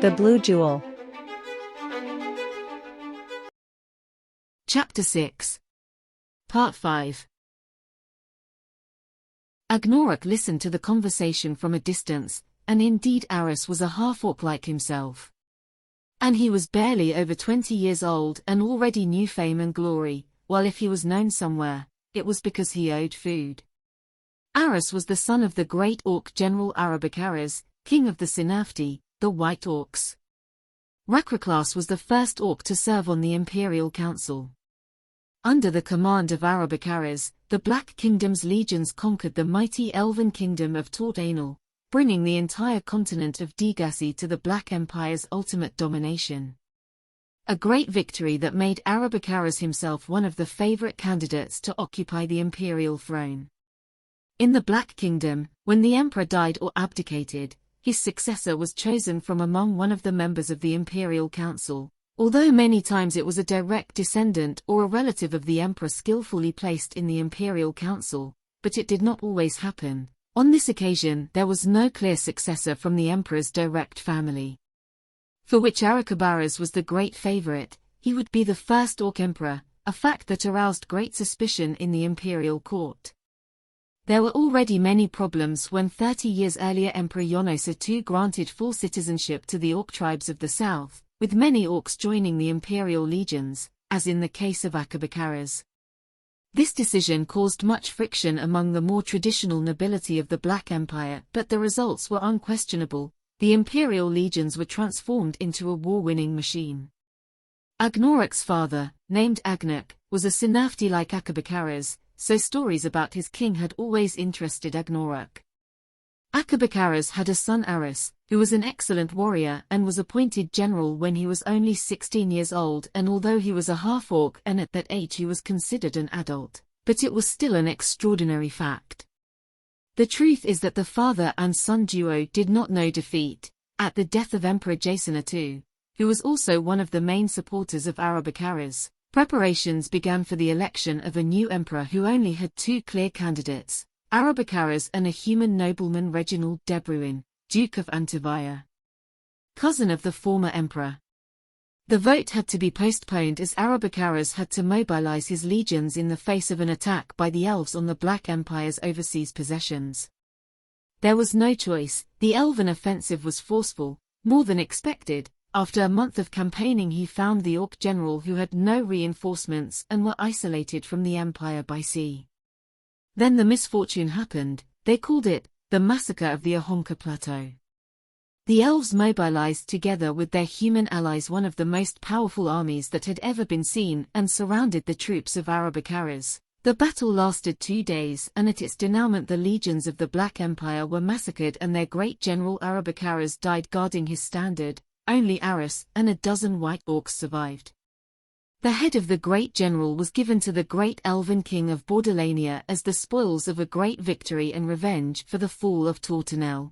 The Blue Jewel. Chapter 6. Part 5. Agnoruk listened to the conversation from a distance, and indeed Arras was a half-orc like himself. And he was barely over 20 years old and already knew fame and glory, while if he was known somewhere, it was because he owed food. Arras was the son of the great orc general Arras, king of the Sinafti, the White Orcs. Rakraklas was the first orc to serve on the Imperial Council. Under the command of Arras, the Black Kingdom's legions conquered the mighty elven kingdom of Tort-Anal, bringing the entire continent of Degassi to the Black Empire's ultimate domination. A great victory that made Arras himself one of the favorite candidates to occupy the imperial throne. In the Black Kingdom, when the emperor died or abdicated, his successor was chosen from among one of the members of the Imperial Council, although many times it was a direct descendant or a relative of the emperor skillfully placed in the Imperial Council, but it did not always happen. On this occasion there was no clear successor from the emperor's direct family. For which Arras was the great favorite, he would be the first orc emperor, a fact that aroused great suspicion in the imperial court. There were already many problems when 30 years earlier Emperor Yonosa II granted full citizenship to the orc tribes of the south, with many orcs joining the imperial legions, as in the case of Arras. This decision caused much friction among the more traditional nobility of the Black Empire, but the results were unquestionable. The imperial legions were transformed into a war-winning machine. Agnoruk's father, named Agnoruk, was a Sinafti like Arras, so stories about his king had always interested Agnoruk. Arras had a son Arras, who was an excellent warrior and was appointed general when he was only 16 years old, and although he was a half-orc and at that age he was considered an adult, but it was still an extraordinary fact. The truth is that the father and son duo did not know defeat. At the death of Emperor Jasona II, who was also one of the main supporters of Arras, preparations began for the election of a new emperor who only had two clear candidates, Arras and a human nobleman Reginald de Bruin, Duke of Antivia, cousin of the former emperor. The vote had to be postponed as Arras had to mobilize his legions in the face of an attack by the elves on the Black Empire's overseas possessions. There was no choice. The elven offensive was forceful, more than expected. After a month of campaigning he found the orc general who had no reinforcements and were isolated from the empire by sea. Then the misfortune happened. They called it the Massacre of the Ahomka Plateau. The elves mobilized together with their human allies one of the most powerful armies that had ever been seen and surrounded the troops of Arras. The battle lasted 2 days, and at its denouement the legions of the Black Empire were massacred and their great general Arras died guarding his standard. Only Arras and a dozen white orcs survived. The head of the great general was given to the great elven king of Bordalania as the spoils of a great victory and revenge for the fall of Tort-Anal.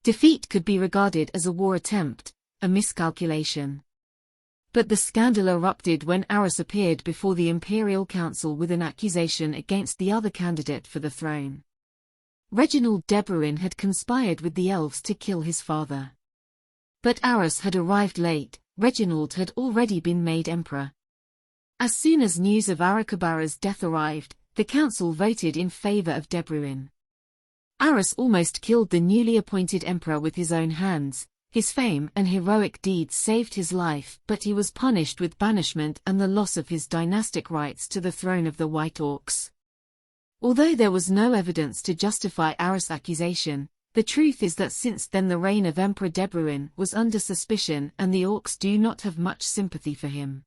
Defeat could be regarded as a war attempt, a miscalculation. But the scandal erupted when Arras appeared before the Imperial Council with an accusation against the other candidate for the throne. Reginald de Bruin had conspired with the elves to kill his father. But Arras had arrived late. Reginald had already been made emperor. As soon as news of Arras' death arrived, the council voted in favor of de Bruin. Arras almost killed the newly appointed emperor with his own hands. His fame and heroic deeds saved his life, but he was punished with banishment and the loss of his dynastic rights to the throne of the White Orcs. Although there was no evidence to justify Arras' accusation, the truth is that since then the reign of Emperor de Bruin was under suspicion and the orcs do not have much sympathy for him.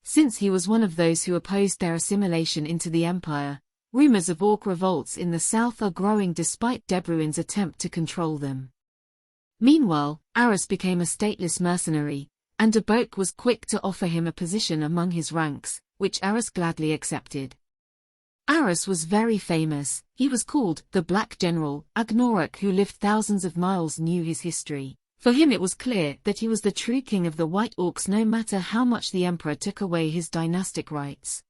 Since he was one of those who opposed their assimilation into the empire, rumors of orc revolts in the south are growing despite de Bruin's attempt to control them. Meanwhile, Arras became a stateless mercenary, and de Boek was quick to offer him a position among his ranks, which Arras gladly accepted. Arras was very famous. He was called the Black General. Agnoruk, who lived thousands of miles, knew his history. For him it was clear that he was the true king of the White Orcs no matter how much the emperor took away his dynastic rights.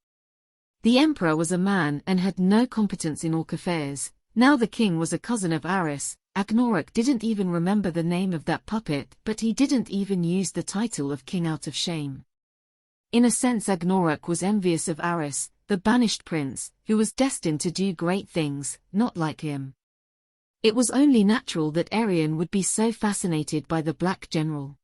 The emperor was a man and had no competence in orc affairs. Now the king was a cousin of Arras, Agnoruk didn't even remember the name of that puppet, but he didn't even use the title of king out of shame. In a sense, Agnoruk was envious of Arras, the banished prince, who was destined to do great things, not like him. It was only natural that Arion would be so fascinated by the black general.